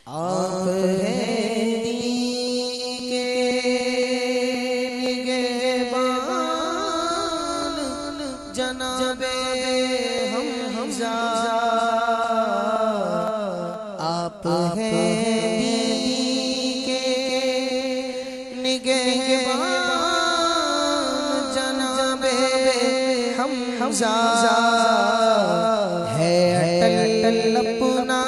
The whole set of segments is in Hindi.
आप हैं दी के निगहबान जनाबे हमज़ा। आप हैं दी के निगहबान जनाबे हमज़ा। है अटल अपना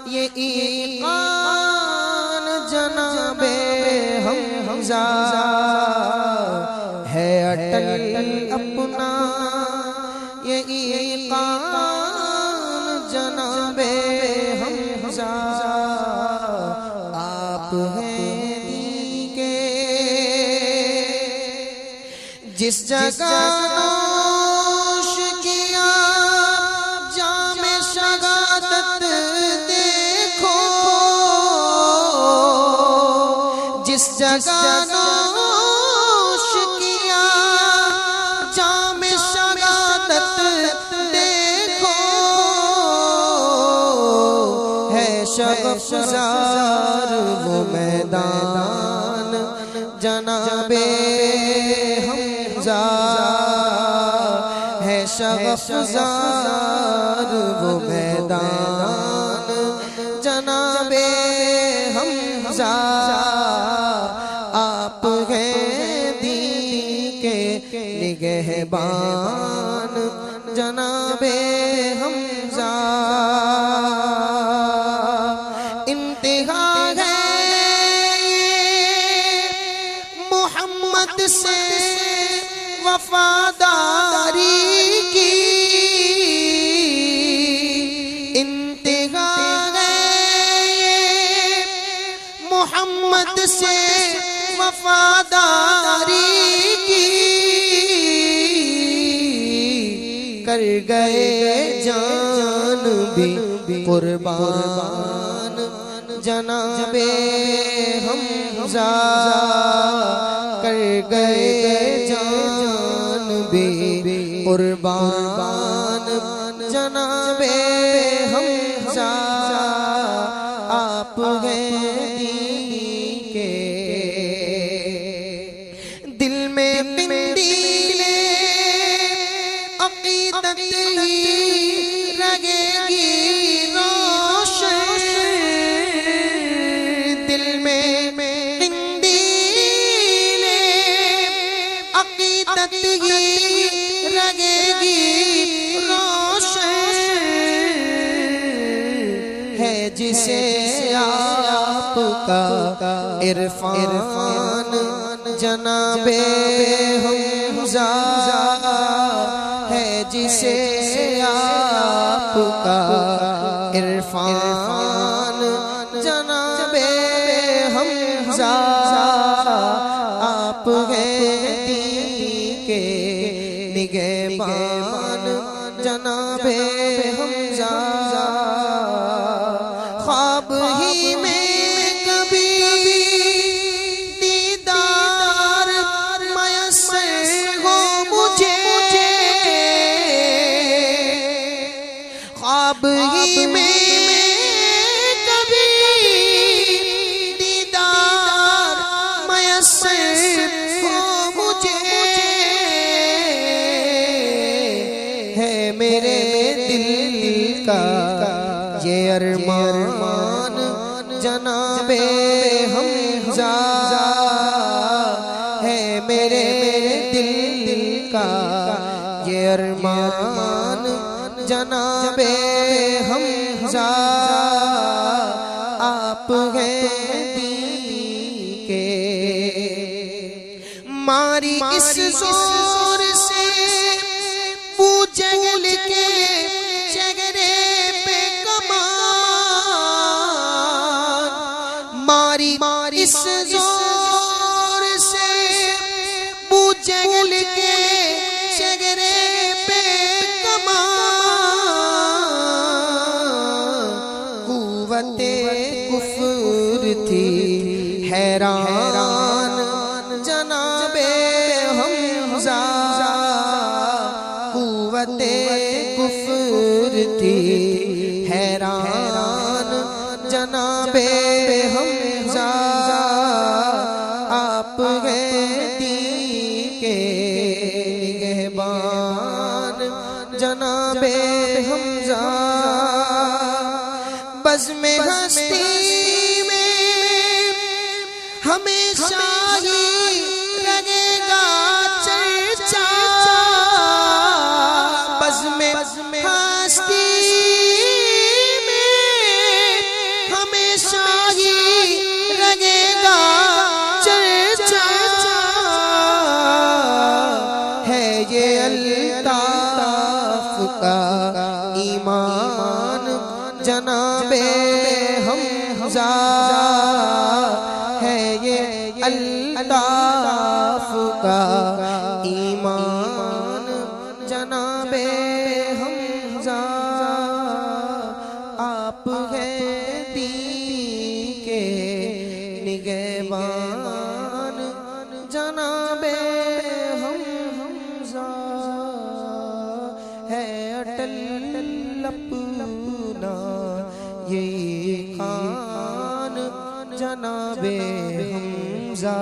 ये ईकान जनाबे हमज़ा। है अटल अपना ये ईकान जनाबे हमज़ा। आप हैं दी के जिस जगह नोश किया जामे शहादत देखो, जिस जगह नोश किया जामे शहादत देखो, है शगफ़ज़ार वो मैदान जनाबे हमज़ा। है शगफ़ज़ार वो मैदान जनाबे हमज़ा। आप हैं दीन के निगहबान जनाबे हमज़ा। इंतहा है मोहम्मद से वफादारी की, इंतहा है मोहम्मद से वफादारी की। कर गए जान भी कुर्बान जनाबे हमज़ा। कर गए जान भी कुर्बान जनाबे हमज़ा। आप हैं दीन के दिल में बिंदीले अक़ीदत ही लगेगी रोशन। दिल में बिंदीले अक़ीदत ही लगेगी रोशन। है जिसे आपका इरफान जनाबे हमज़ा। है जिसे आपका इरफान जनाबे हमज़ा। आप हैं दीन के निगहबान जनाबे हमज़ा। ख्वाब ही में कभी दीदार मयस्सर हो मुझे, ख्वाब ही में कभी दीदार मयस्सर हो मुझे। है मेरे दिल का ये अरमान जनाबे हमज़ा। है मेरे दिल का ये अरमान जनाबे हमज़ा। आप हैं दीन के मारी इस जोर से पूजल के चेहरे पे कमान। मारी इस जोर से पूजल के चेहरे पे कमान। कुव्वते कुफ्र थी हैरान जनाबे हमज़ा। कुव्वते कुफ्र थी हैरान जनाबे हमजा आप हैं दीन के निगहबान जनाबे हमजा बज़्म हस्ती में हमेशा ही लगेगा चर्चा बज़्म हस्ती में हमेशा ही लगेगा चर्चा है ये अल्ताफ का ईमान जनाबे हमजा है ये अल्ताफ का ईमान जनाबे हमजा आप हैं दीन के निगहबान जनाबे हमजा है अटल अपना ये खान जनाबे हमजा।